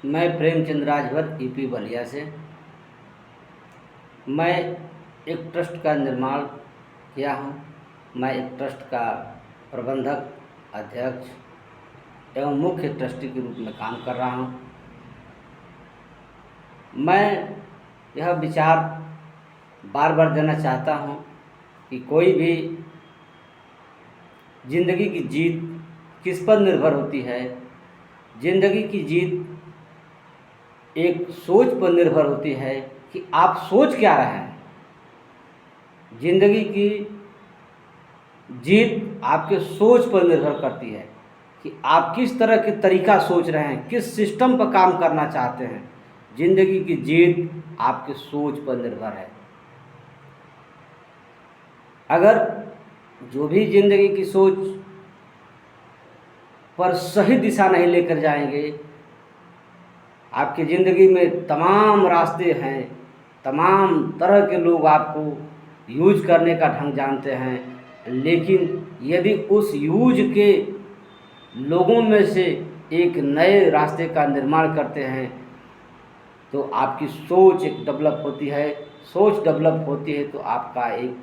मैं प्रेमचंद राजभर यूपी बलिया से। मैं एक ट्रस्ट का निर्माण किया हूँ। मैं एक ट्रस्ट का प्रबंधक, अध्यक्ष एवं मुख्य ट्रस्टी के रूप में काम कर रहा हूँ। मैं यह विचार बार बार देना चाहता हूँ कि कोई भी ज़िंदगी की जीत किस पर निर्भर होती है। ज़िंदगी की जीत एक सोच पर निर्भर होती है कि आप सोच क्या रहे हैं। ज़िंदगी की जीत आपके सोच पर निर्भर करती है कि आप किस तरह के तरीका सोच रहे हैं, किस सिस्टम पर काम करना चाहते हैं। ज़िंदगी की जीत आपके सोच पर निर्भर है। अगर जो भी ज़िंदगी की सोच पर सही दिशा नहीं लेकर जाएंगे, आपकी ज़िंदगी में तमाम रास्ते हैं, तमाम तरह के लोग आपको यूज करने का ढंग जानते हैं, लेकिन यदि उस यूज के लोगों में से एक नए रास्ते का निर्माण करते हैं तो आपकी सोच एक डेवलप होती है। सोच डेवलप होती है तो आपका एक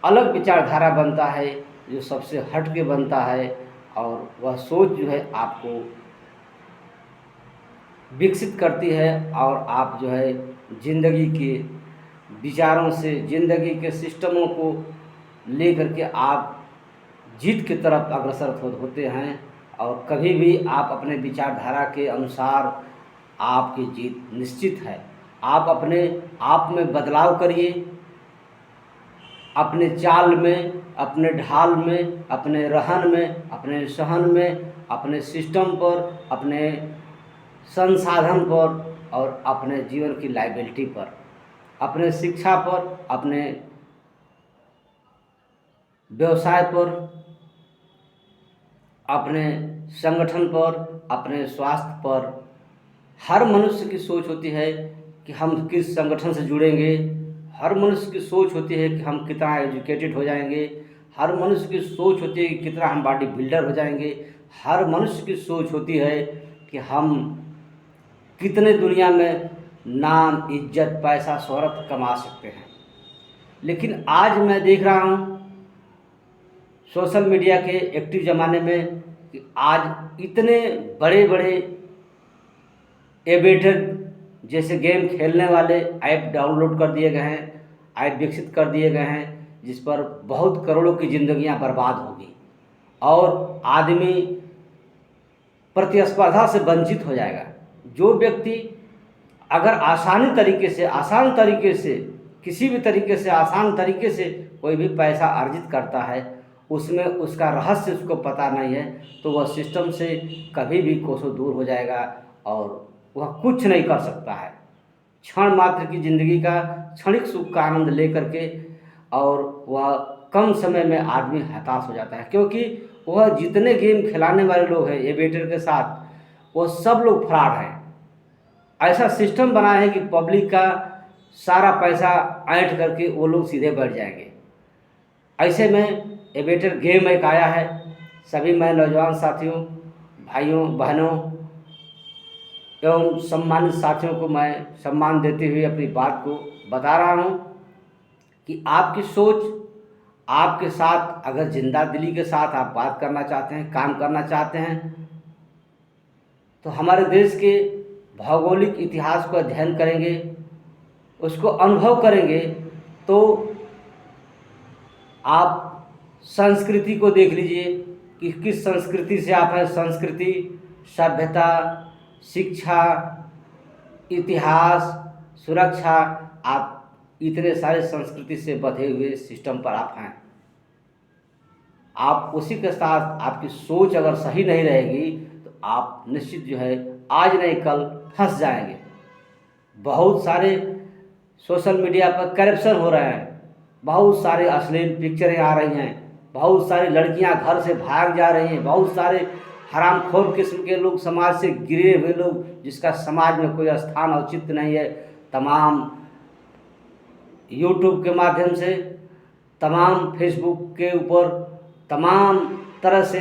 अलग विचारधारा बनता है जो सबसे हट के बनता है, और वह सोच जो है आपको विकसित करती है और आप जो है ज़िंदगी के विचारों से, ज़िंदगी के सिस्टमों को लेकर के आप जीत की तरफ अग्रसर होते हैं। और कभी भी आप अपने विचारधारा के अनुसार आपकी जीत निश्चित है। आप अपने आप में बदलाव करिए, अपने चाल में, अपने ढाल में, अपने रहन में, अपने सहन में, अपने सिस्टम पर, अपने संसाधन पर और अपने जीवन की लायबिलिटी पर, अपने शिक्षा पर, अपने व्यवसाय पर, अपने संगठन पर, अपने स्वास्थ्य पर। हर मनुष्य की सोच होती है कि हम किस संगठन से जुड़ेंगे। हर मनुष्य की सोच होती है कि हम कितना एजुकेटेड हो जाएंगे। हर मनुष्य की सोच होती है कि कितना हम बॉडी बिल्डर हो जाएंगे। हर मनुष्य की सोच होती है कि हम कितने दुनिया में नाम, इज्जत, पैसा, शोहरत कमा सकते हैं। लेकिन आज मैं देख रहा हूँ सोशल मीडिया के एक्टिव ज़माने में कि आज इतने बड़े बड़े एवेटर जैसे गेम खेलने वाले ऐप डाउनलोड कर दिए गए हैं, ऐप विकसित कर दिए गए हैं, जिस पर बहुत करोड़ों की ज़िंदगियां बर्बाद होगी और आदमी प्रतिस्पर्धा से वंचित हो जाएगा। जो व्यक्ति अगर आसान तरीके से किसी भी तरीके से आसान तरीके से कोई भी पैसा अर्जित करता है, उसमें उसका रहस्य उसको पता नहीं है, तो वह सिस्टम से कभी भी कोसों दूर हो जाएगा और वह कुछ नहीं कर सकता है। क्षण मात्र की ज़िंदगी का क्षणिक सुख का आनंद लेकर के और वह कम समय में आदमी हताश हो जाता है, क्योंकि वह जितने गेम खिलाने वाले लोग हैं एविएटर के साथ, वो सब लोग फ्रॉड हैं। ऐसा सिस्टम बनाया है कि पब्लिक का सारा पैसा ऐंठ करके वो लोग सीधे बैठ जाएंगे। ऐसे में एविएटर गेम एक आया है। सभी मैं नौजवान साथियों, भाइयों, बहनों एवं सम्मानित साथियों को मैं सम्मान देते हुए अपनी बात को बता रहा हूँ कि आपकी सोच आपके साथ, अगर जिंदा दिली के साथ आप बात करना चाहते हैं, काम करना चाहते हैं, तो हमारे देश के भौगोलिक इतिहास को अध्ययन करेंगे, उसको अनुभव करेंगे, तो आप संस्कृति को देख लीजिए कि किस संस्कृति से आप हैं। संस्कृति, सभ्यता, शिक्षा, इतिहास, सुरक्षा, आप इतने सारे संस्कृति से बंधे हुए सिस्टम पर आप हैं। आप उसी के साथ आपकी सोच अगर सही नहीं रहेगी तो आप निश्चित जो है आज नहीं कल फंस जाएंगे। बहुत सारे सोशल मीडिया पर करप्शन हो रहे हैं, बहुत सारे अश्लील पिक्चरें आ रही हैं, बहुत सारी लड़कियां घर से भाग जा रही हैं, बहुत सारे हरामखोर किस्म के लोग, समाज से गिरे हुए लोग, जिसका समाज में कोई स्थान औचित्य नहीं है, तमाम यूट्यूब के माध्यम से, तमाम फेसबुक के ऊपर तमाम तरह से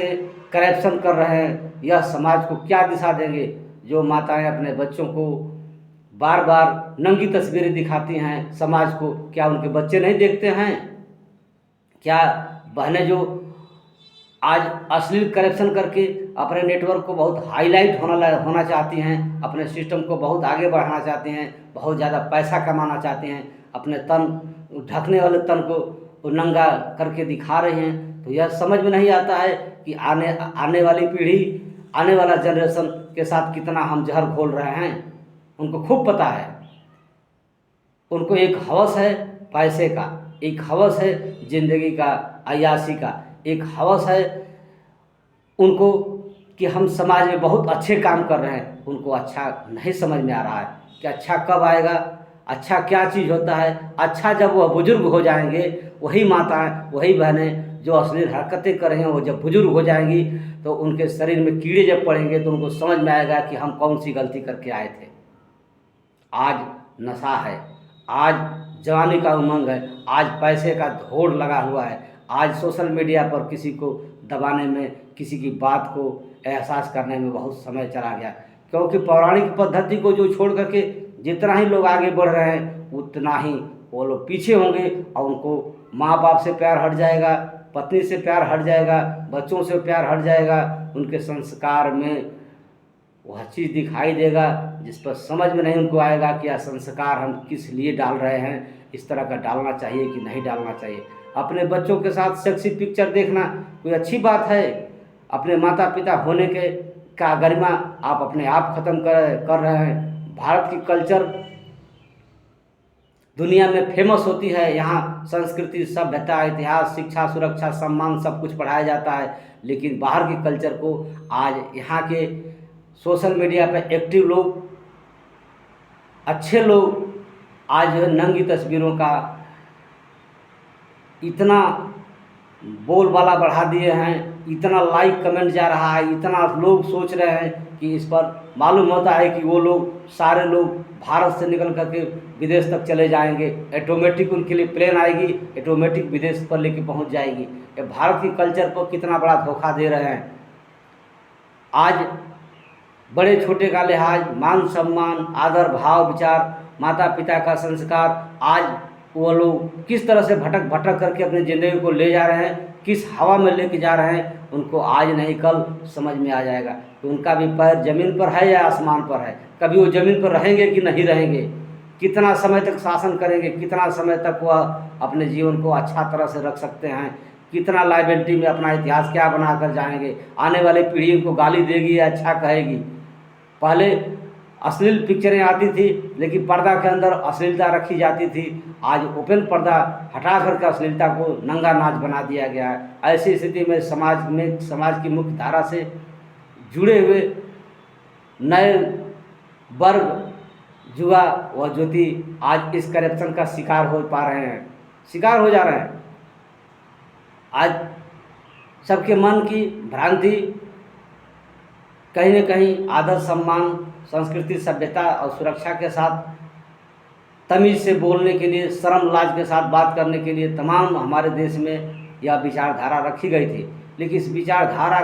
करप्शन कर रहे हैं। यह समाज को क्या दिशा देंगे। जो माताएं अपने बच्चों को बार बार नंगी तस्वीरें दिखाती हैं समाज को, क्या उनके बच्चे नहीं देखते हैं? क्या बहनें जो आज अश्लील करेक्शन करके अपने नेटवर्क को बहुत हाईलाइट होना चाहती हैं, अपने सिस्टम को बहुत आगे बढ़ाना चाहती हैं, बहुत ज़्यादा पैसा कमाना चाहती हैं, अपने तन ढकने वाले तन को वो नंगा करके दिखा रही हैं, तो यह समझ में नहीं आता है कि आने वाली पीढ़ी, आने वाला जनरेशन के साथ कितना हम जहर घोल रहे हैं। उनको खूब पता है। उनको एक हवस है पैसे का, एक हवस है ज़िंदगी का, अय्याशी का, एक हवस है उनको कि हम समाज में बहुत अच्छे काम कर रहे हैं। उनको अच्छा नहीं समझ में आ रहा है कि अच्छा कब आएगा, अच्छा क्या चीज़ होता है। अच्छा जब वह बुजुर्ग हो जाएंगे, वही माताएं, वही बहनें जो अश्लील हरकतें कर रही हैं, वो जब बुजुर्ग हो जाएंगी तो उनके शरीर में कीड़े जब पड़ेंगे तो उनको समझ में आएगा कि हम कौन सी गलती करके आए थे। आज नशा है, आज जवानी का उमंग है, आज पैसे का धोड़ लगा हुआ है, आज सोशल मीडिया पर किसी को दबाने में, किसी की बात को एहसास करने में बहुत समय चला गया। क्योंकि पौराणिक पद्धति को जो छोड़ करके जितना ही लोग आगे बढ़ रहे हैं उतना ही वो लोग पीछे होंगे, और उनको माँ बाप से प्यार हट जाएगा, पत्नी से प्यार हट जाएगा, बच्चों से प्यार हट जाएगा। उनके संस्कार में वह चीज़ दिखाई देगा जिस पर समझ में नहीं उनको आएगा कि यह संस्कार हम किस लिए डाल रहे हैं, इस तरह का डालना चाहिए कि नहीं डालना चाहिए। अपने बच्चों के साथ सेक्सी पिक्चर देखना कोई अच्छी बात है? अपने माता पिता होने के का गरिमा आप अपने आप ख़त्म कर रहे हैं। भारत की कल्चर दुनिया में फेमस होती है, यहाँ संस्कृति, सभ्यता, इतिहास, शिक्षा, सुरक्षा, सम्मान सब कुछ पढ़ाया जाता है, लेकिन बाहर के कल्चर को आज यहाँ के सोशल मीडिया पर एक्टिव लोग, अच्छे लोग आज नंगी तस्वीरों का इतना बोलबाला बढ़ा दिए हैं, इतना लाइक कमेंट जा रहा है, इतना लोग सोच रहे हैं कि इस पर मालूम होता है कि वो लोग सारे लोग भारत से निकल करके विदेश तक चले जाएंगे। ऑटोमेटिक उनके लिए प्लेन आएगी, ऑटोमेटिक विदेश पर लेके पहुंच जाएगी। ये भारत की कल्चर पर कितना बड़ा धोखा दे रहे हैं। आज बड़े छोटे का लिहाज, मान सम्मान, आदर भाव, विचार, माता पिता का संस्कार, आज वो लोग किस तरह से भटक भटक करके अपनी ज़िंदगी को ले जा रहे हैं, किस हवा में लेके जा रहे हैं, उनको आज नहीं कल समझ में आ जाएगा कि उनका भी पैर ज़मीन पर है या आसमान पर है। कभी वो ज़मीन पर रहेंगे कि नहीं रहेंगे, कितना समय तक शासन करेंगे, कितना समय तक वह अपने जीवन को अच्छा तरह से रख सकते हैं, कितना लाइबिलिटी में अपना इतिहास क्या बना कर जाएंगे। आने वाली पीढ़ी उनको गाली देगी या अच्छा कहेगी। पहले अश्लील पिक्चरें आती थी, लेकिन पर्दा के अंदर अश्लीलता रखी जाती थी। आज ओपन पर्दा हटा करके अश्लीलता को नंगा नाच बना दिया गया है। ऐसी स्थिति में समाज की मुख्य धारा से जुड़े हुए नए वर्ग, युवा व ज्योति आज इस करप्शन का शिकार हो पा रहे हैं, शिकार हो जा रहे हैं। आज सबके मन की भ्रांति कहीं न कहीं आदर सम्मान, संस्कृति, सभ्यता और सुरक्षा के साथ तमीज़ से बोलने के लिए, शर्म लाज के साथ बात करने के लिए तमाम हमारे देश में यह विचारधारा रखी गई थी। लेकिन इस विचारधारा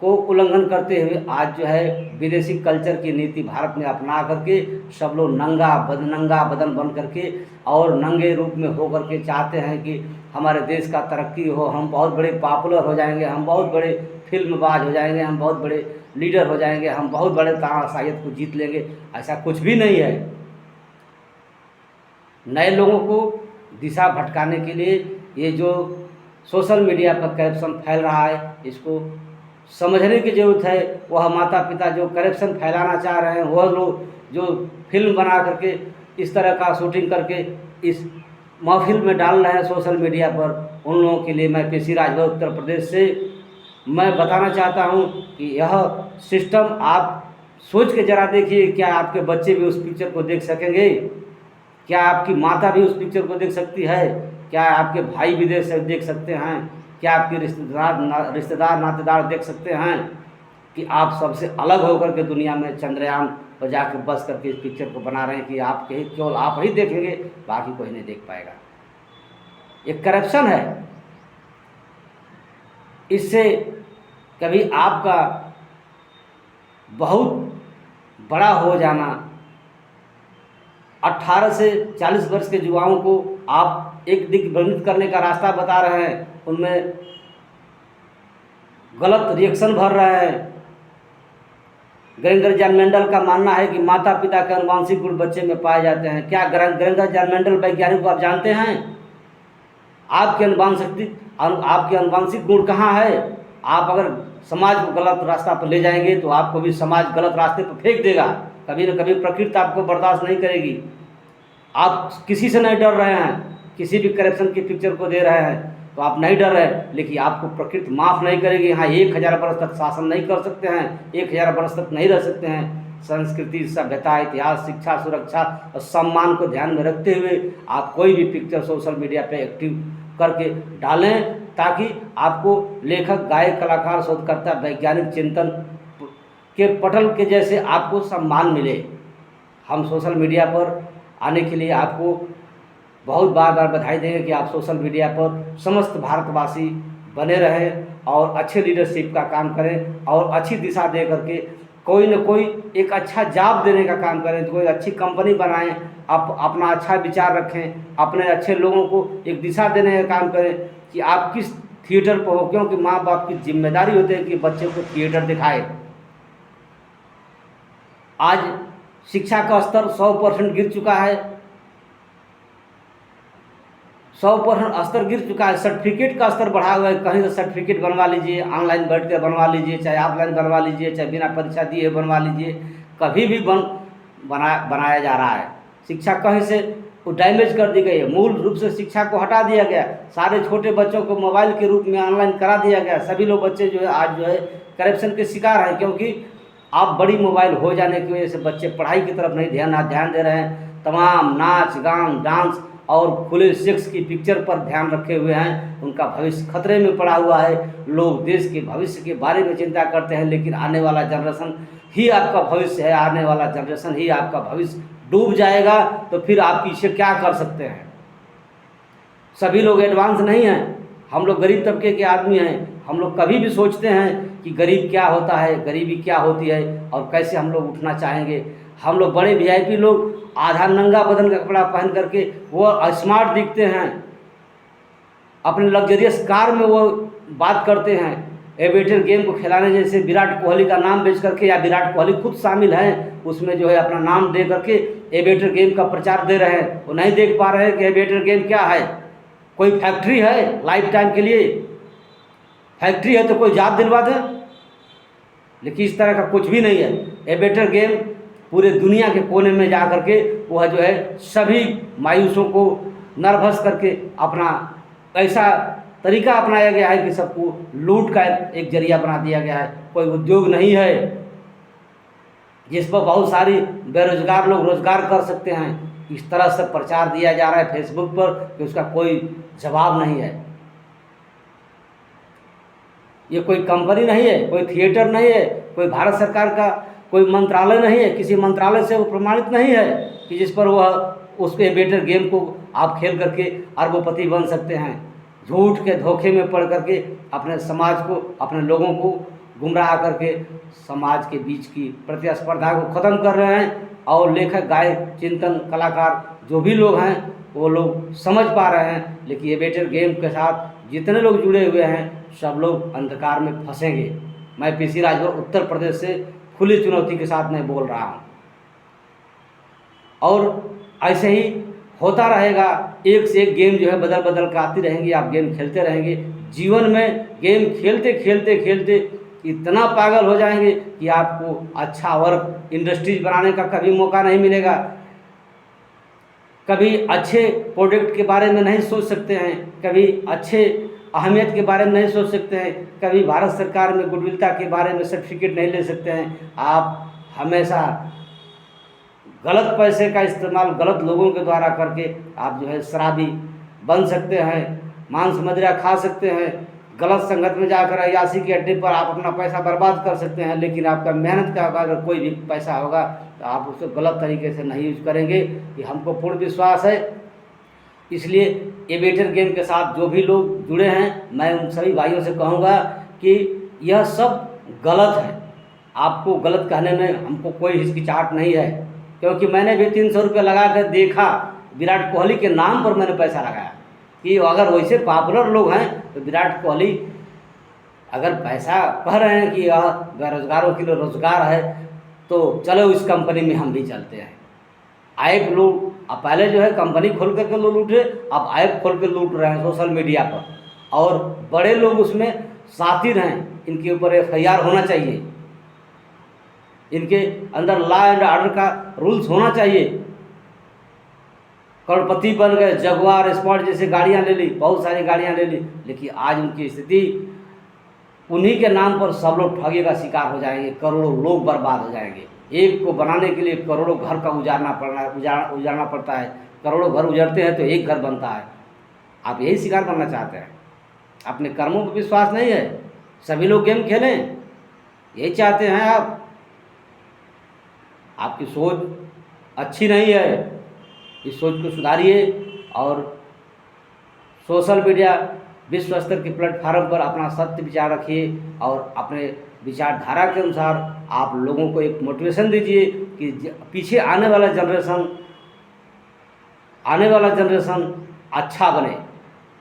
को उल्लंघन करते हुए आज जो है विदेशी कल्चर की नीति भारत में अपना करके सब लोग नंगा बदन बन करके और नंगे रूप में हो करके चाहते हैं कि हमारे देश का तरक्की हो, हम बहुत बड़े पॉपुलर हो जाएंगे, हम बहुत बड़े फिल्मबाज हो जाएंगे, हम बहुत बड़े लीडर हो जाएंगे, हम बहुत बड़े तानाशाहियत को जीत लेंगे। ऐसा कुछ भी नहीं है। नए लोगों को दिशा भटकाने के लिए ये जो सोशल मीडिया पर करप्शन फैल रहा है, इसको समझने की ज़रूरत है। वह माता पिता जो करप्शन फैलाना चाह रहे हैं, वह लोग जो फिल्म बना करके इस तरह का शूटिंग करके इस महफिल में डाल रहे हैं सोशल मीडिया पर, उन लोगों के लिए मैं पेशी राजभर उत्तर प्रदेश से मैं बताना चाहता हूं कि यह सिस्टम आप सोच के ज़रा देखिए, क्या आपके बच्चे भी उस पिक्चर को देख सकेंगे? क्या आपकी माता भी उस पिक्चर को देख सकती है? क्या आपके भाई भी देख सकते हैं? क्या आपके रिश्तेदार नातेदार देख सकते हैं कि आप सबसे अलग होकर के दुनिया में चंद्रयान पर जाकर बस करके इस पिक्चर को बना रहे हैं कि केवल आप ही देखेंगे, बाकी कोई नहीं देख पाएगा। ये करप्शन है। इससे कभी आपका बहुत बड़ा हो जाना, 18 से 40 वर्ष के युवाओं को आप एक दिग्भ्रमित करने का रास्ता बता रहे हैं, उनमें गलत रिएक्शन भर रहे हैं। ग्रेंगर जॉन मेंडल का मानना है कि माता पिता के अनुवांशिक गुण बच्चे में पाए जाते हैं। क्या ग्रेंगर जॉन मेंडल वैज्ञानिक को आप जानते हैं? आपके अनुवांशिक गुण कहाँ है? आप अगर समाज को गलत रास्ता पर ले जाएंगे तो आपको भी समाज गलत रास्ते पर फेंक देगा। कभी न कभी प्रकृति आपको बर्दाश्त नहीं करेगी। आप किसी से नहीं डर रहे हैं, किसी भी करप्शन की पिक्चर को दे रहे हैं तो आप नहीं डर रहे, लेकिन आपको प्रकृति माफ़ नहीं करेगी। हाँ, 1000 वर्ष तक शासन नहीं कर सकते हैं, 1000 वर्ष तक नहीं रह सकते हैं। संस्कृति, सभ्यता, इतिहास, शिक्षा, सुरक्षा और सम्मान को ध्यान में रखते हुए आप कोई भी पिक्चर सोशल मीडिया पे एक्टिव करके डालें, ताकि आपको लेखक, गायक, कलाकार, शोधकर्ता, वैज्ञानिक चिंतन के पटल के जैसे आपको सम्मान मिले। हम सोशल मीडिया पर आने के लिए आपको बहुत बार बधाई देंगे कि आप सोशल मीडिया पर समस्त भारतवासी बने रहें और अच्छे लीडरशिप का काम करें और अच्छी दिशा दे करके कोई न कोई एक अच्छा जॉब देने का काम करें, कोई अच्छी कंपनी बनाएं, आप अपना अच्छा विचार रखें, अपने अच्छे लोगों को एक दिशा देने का काम करें कि आप किस थिएटर पर हो, क्योंकि माँ बाप की जिम्मेदारी होती है कि बच्चे को थिएटर दिखाए। आज शिक्षा का स्तर 100% गिर चुका है, 100% स्तर गिर चुका है। सर्टिफिकेट का स्तर बढ़ा हुआ है, कहीं से सर्टिफिकेट बनवा लीजिए, ऑनलाइन बैठ कर बनवा लीजिए, चाहे ऑफलाइन बनवा लीजिए, चाहे बिना परीक्षा दिए बनवा लीजिए, कभी भी बनाया जा रहा है। शिक्षा कहीं से वो डैमेज कर दी गई है, मूल रूप से शिक्षा को हटा दिया गया। सारे छोटे बच्चों को मोबाइल के रूप में ऑनलाइन करा दिया गया। सभी लोग बच्चे जो है आज जो है करप्शन के शिकार हैं, क्योंकि आप बड़ी मोबाइल हो जाने की वजह से बच्चे पढ़ाई की तरफ नहीं ध्यान दे रहे हैं। तमाम नाच गान, डांस और खुले सेक्स की पिक्चर पर ध्यान रखे हुए हैं। उनका भविष्य खतरे में पड़ा हुआ है। लोग देश के भविष्य के बारे में चिंता करते हैं, लेकिन आने वाला जनरेशन ही आपका भविष्य है। आने वाला जनरेशन ही आपका भविष्य डूब जाएगा तो फिर आप पीछे क्या कर सकते हैं? सभी लोग एडवांस नहीं हैं, हम लोग गरीब तबके के आदमी हैं। हम लोग कभी भी सोचते हैं कि गरीब क्या होता है, गरीबी क्या होती है और कैसे हम लोग उठना चाहेंगे। हम लोग बड़े VIP लोग आधा नंगा बदन का कपड़ा पहन करके वो स्मार्ट दिखते हैं, अपने लग्जरियस कार में वो बात करते हैं। एविएटर गेम को खिलाने जैसे विराट कोहली का नाम बेच करके, या विराट कोहली खुद शामिल हैं उसमें जो है, अपना नाम दे करके एविएटर गेम का प्रचार दे रहे हैं। वो नहीं देख पा रहे हैं कि एविएटर गेम क्या है। कोई फैक्ट्री है लाइफ टाइम के लिए? फैक्ट्री है तो कोई जॉब दिलवा दे, लेकिन इस तरह का कुछ भी नहीं है। एविएटर गेम पूरे दुनिया के कोने में जा करके वह जो है सभी मायूसों को नर्वस करके अपना ऐसा तरीका अपनाया गया है कि सबको लूट का एक जरिया बना दिया गया है। कोई उद्योग नहीं है जिस पर बहुत सारी बेरोजगार लोग रोजगार कर सकते हैं। इस तरह से प्रचार दिया जा रहा है फेसबुक पर कि उसका कोई जवाब नहीं है। ये कोई कंपनी नहीं है, कोई थिएटर नहीं है, कोई भारत सरकार का कोई मंत्रालय नहीं है, किसी मंत्रालय से वो प्रमाणित नहीं है कि जिस पर वह उस एविएटर गेम को आप खेल करके अरबोपति बन सकते हैं। झूठ के धोखे में पड़ करके अपने समाज को, अपने लोगों को गुमराह करके समाज के बीच की प्रतिस्पर्धा को ख़त्म कर रहे हैं। और लेखक, गायक, चिंतन, कलाकार जो भी लोग हैं वो लोग समझ पा रहे हैं, लेकिन एविएटर गेम के साथ जितने लोग जुड़े हुए हैं सब लोग अंधकार में फंसेंगे। मैं PC राजभर उत्तर प्रदेश से खुली चुनौती के साथ मैं बोल रहा हूँ, और ऐसे ही होता रहेगा। एक से एक गेम जो है बदल बदल कर आती रहेंगी, आप गेम खेलते रहेंगे। जीवन में गेम खेलते खेलते खेलते इतना पागल हो जाएंगे कि आपको अच्छा वर्क इंडस्ट्रीज बनाने का कभी मौका नहीं मिलेगा। कभी अच्छे प्रोडक्ट के बारे में नहीं सोच सकते हैं, कभी अच्छे अहमियत के बारे में नहीं सोच सकते हैं, कभी भारत सरकार में गुणवत्ता के बारे में सर्टिफिकेट नहीं ले सकते हैं। आप हमेशा गलत पैसे का इस्तेमाल गलत लोगों के द्वारा करके आप जो है शराबी बन सकते हैं, मांस मदिरा खा सकते हैं, गलत संगत में जाकर अयासी के अड्डे पर आप अपना पैसा बर्बाद कर सकते हैं। लेकिन आपका मेहनत का अगर कोई भी पैसा होगा तो आप उसको गलत तरीके से नहीं यूज करेंगे, ये हमको पूर्ण विश्वास है। इसलिए एविएटर गेम के साथ जो भी लोग जुड़े हैं, मैं उन सभी भाइयों से कहूँगा कि यह सब गलत है। आपको गलत कहने में हमको कोई हिचकिचाहट नहीं है, क्योंकि मैंने भी 300 रुपये लगा कर देखा, विराट कोहली के नाम पर मैंने पैसा लगाया कि अगर वैसे पॉपुलर लोग हैं तो विराट कोहली अगर पैसा कह रहे हैं कि यह बेरोजगारों के लिए रोजगार है, तो चलो इस कंपनी में हम भी चलते हैं। ऐप लोग अब पहले जो है कंपनी खोल करके लोग लूटे, अब ऐप खोल के लूट रहे हैं सोशल मीडिया पर, और बड़े लोग उसमें शातिर हैं। इनके ऊपर FIR होना चाहिए, इनके अंदर लॉ एंड ऑर्डर का रूल्स होना चाहिए। करोड़पति बन गए, जगुआर स्पॉट जैसे गाड़ियां ले ली, बहुत सारी गाड़ियां ले ली, लेकिन आज उनकी स्थिति, उन्हीं के नाम पर सब लोग ठगी का शिकार हो जाएंगे, करोड़ों लोग बर्बाद हो जाएंगे। एक को बनाने के लिए करोड़ों घर का उजाड़ना पड़ता है, करोड़ों घर उजड़ते हैं तो एक घर बनता है। आप यही शिकार बनना चाहते हैं? अपने कर्मों पर विश्वास नहीं है, सभी लोग गेम खेलें, यही चाहते हैं आप? आपकी सोच अच्छी नहीं है, इस सोच को सुधारिए और सोशल मीडिया विश्व स्तर के प्लेटफार्म पर अपना सत्य विचार रखिए और अपने विचारधारा के अनुसार आप लोगों को एक मोटिवेशन दीजिए कि पीछे आने वाला जनरेशन अच्छा बने,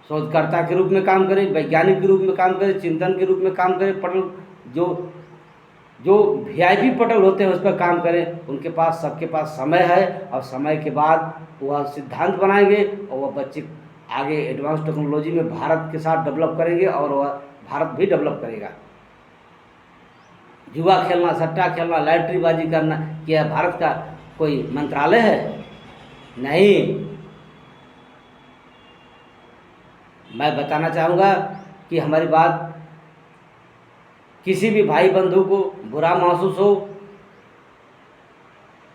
शोधकर्ता के रूप में काम करे, वैज्ञानिक के रूप में काम करे, चिंतन के रूप में काम करे, पटल जो VIP पटल होते हैं उस पर काम करें। उनके पास, सबके पास समय है, और समय के बाद वह सिद्धांत बनाएंगे और वह बच्चे आगे एडवांस टेक्नोलॉजी में भारत के साथ डेवलप करेंगे और वह भारत भी डेवलप करेगा। जुआ खेलना, सट्टा खेलना, लैटरीबाजी करना, क्या भारत का कोई मंत्रालय है? नहीं। मैं बताना चाहूँगा कि हमारी बात किसी भी भाई बंधु को बुरा महसूस हो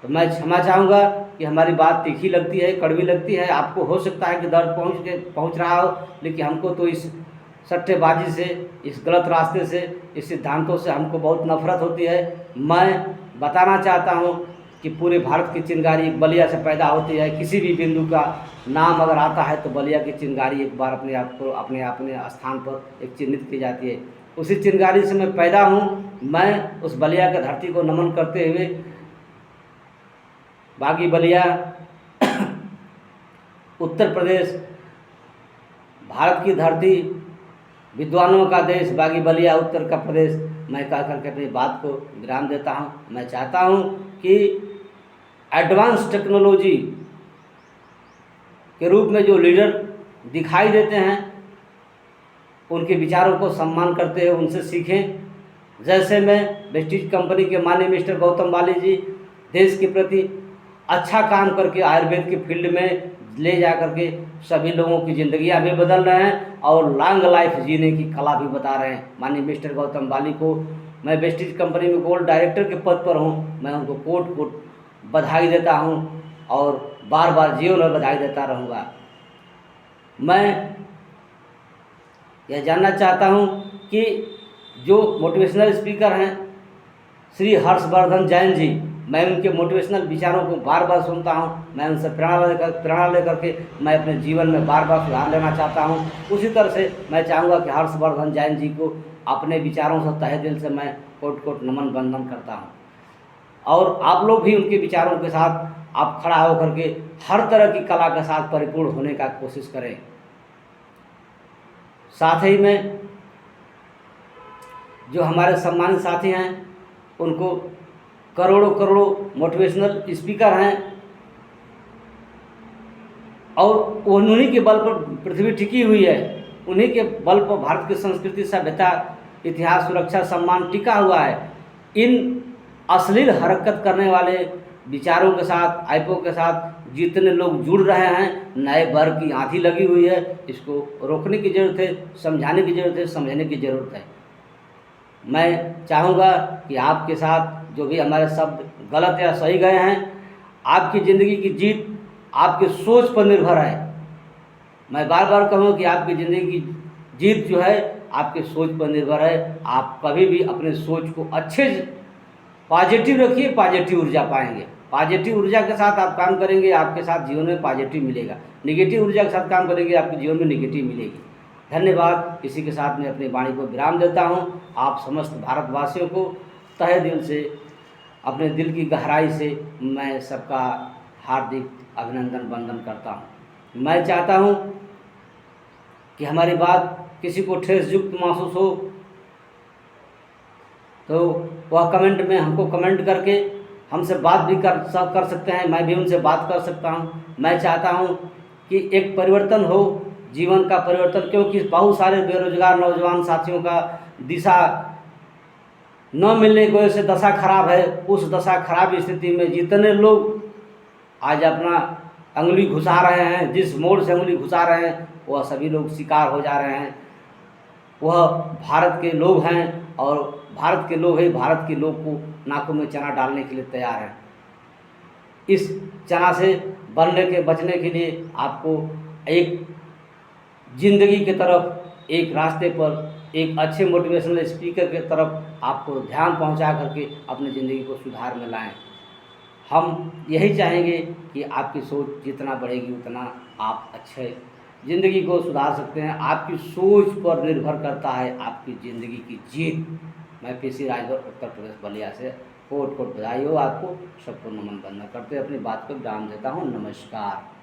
तो मैं क्षमा चाहूँगा कि हमारी बात तीखी लगती है, कड़वी लगती है। आपको हो सकता है कि दर्द पहुँच रहा हो, लेकिन हमको तो इस सट्टेबाजी से, इस गलत रास्ते से, इस सिद्धांतों से हमको बहुत नफरत होती है। मैं बताना चाहता हूँ कि पूरे भारत की चिंगारी एक बलिया से पैदा होती है। किसी भी बिंदु का नाम अगर आता है तो बलिया की चिंगारी एक बार अपने आप को अपने स्थान पर एक चिन्हित की जाती है। उसी चिंगारी से मैं पैदा हूँ। मैं उस बलिया के धरती को नमन करते हुए बागी बलिया उत्तर प्रदेश, भारत की धरती, विद्वानों का देश, बागी बलिया उत्तर का प्रदेश, मैं कह करके अपनी बात को विराम देता हूँ। मैं चाहता हूँ कि एडवांस टेक्नोलॉजी के रूप में जो लीडर दिखाई देते हैं उनके विचारों को सम्मान करते हुए उनसे सीखें। जैसे मैं वेस्टीज कंपनी के माननीय मिस्टर गौतम वाली जी देश के प्रति अच्छा काम करके आयुर्वेद के फील्ड में ले जा करके सभी लोगों की ज़िंदगियां भी बदल रहे हैं और लॉन्ग लाइफ जीने की कला भी बता रहे हैं। माननीय मिस्टर गौतम वाली को मैं वेस्टीज कंपनी में गोल्ड डायरेक्टर के पद पर हूँ, मैं उनको कोट कोट बधाई देता हूँ और बार बार जीवन में बधाई देता रहूँगा। मैं यह जानना चाहता हूँ कि जो मोटिवेशनल स्पीकर हैं श्री हर्षवर्धन जैन जी, मैं उनके मोटिवेशनल विचारों को बार बार सुनता हूँ। मैं उनसे प्रेरणा लेकर के मैं अपने जीवन में बार बार सुधार लेना चाहता हूँ। उसी तरह से मैं चाहूँगा कि हर्षवर्धन जैन जी को अपने विचारों से तहे दिल से मैं कोट कोट नमन बंदन करता हूँ। और आप लोग भी उनके विचारों के साथ आप खड़ा होकर के हर तरह की कला के साथ परिपूर्ण होने का कोशिश करें। साथ ही में जो हमारे सम्मानित साथी हैं उनको करोड़ों करोड़ों मोटिवेशनल स्पीकर हैं और उन्हीं के बल पर पृथ्वी टिकी हुई है, उन्हीं के बल पर भारत की संस्कृति, सभ्यता, इतिहास, सुरक्षा, सम्मान टिका हुआ है। इन अश्लील हरकत करने वाले विचारों के साथ, ऐपों के साथ जितने लोग जुड़ रहे हैं, नए वर्ग की आंधी लगी हुई है। इसको रोकने की ज़रूरत है, समझाने की ज़रूरत है, समझने की ज़रूरत है। मैं चाहूँगा कि आपके साथ जो भी हमारे शब्द गलत या सही गए हैं, आपकी ज़िंदगी की जीत आपके सोच पर निर्भर है। मैं बार बार कहूँ कि आपकी ज़िंदगी की जीत जो है आपके सोच पर निर्भर है। आप कभी भी अपने सोच को अच्छे पॉजिटिव रखिए, पॉजिटिव ऊर्जा पाएंगे। पॉजिटिव ऊर्जा के साथ आप काम करेंगे, आपके साथ जीवन में पॉजिटिव मिलेगा। नेगेटिव ऊर्जा के साथ काम करेंगे, आपके जीवन में नेगेटिव मिलेगी। धन्यवाद। इसी के साथ मैं अपनी वाणी को विराम देता हूँ। आप समस्त भारतवासियों को तहे दिल से, अपने दिल की गहराई से मैं सबका हार्दिक अभिनंदन वंदन करता हूँ। मैं चाहता हूँ कि हमारी बात किसी को ठेस युक्त महसूस हो तो वह कमेंट में हमको कमेंट करके हमसे बात भी कर सकते हैं, मैं भी उनसे बात कर सकता हूँ। मैं चाहता हूँ कि एक परिवर्तन हो, जीवन का परिवर्तन, क्योंकि बहुत सारे बेरोजगार नौजवान साथियों का दिशा न मिलने की वजह से दशा खराब है। उस दशा खराब स्थिति में जितने लोग आज अपना अंगुली घुसा रहे हैं, जिस मोड़ से अंगुली घुसा रहे हैं, वह सभी लोग शिकार हो जा रहे हैं। वह भारत के लोग हैं और भारत के लोग ही भारत के लोग को नाकों में चना डालने के लिए तैयार हैं। इस चना से बचने के लिए आपको एक ज़िंदगी की तरफ, एक रास्ते पर, एक अच्छे मोटिवेशनल स्पीकर की तरफ आपको ध्यान पहुंचा करके अपनी ज़िंदगी को सुधार में लाएं। हम यही चाहेंगे कि आपकी सोच जितना बढ़ेगी उतना आप अच्छे ज़िंदगी को सुधार सकते हैं। आपकी सोच पर निर्भर करता है आपकी ज़िंदगी की जीत। मैं पीसी राजभर उत्तर प्रदेश बलिया से कोट कोट बधाई हो आपको। सबको नमन वंदन करते अपनी बात को विराम देता हूँ। नमस्कार।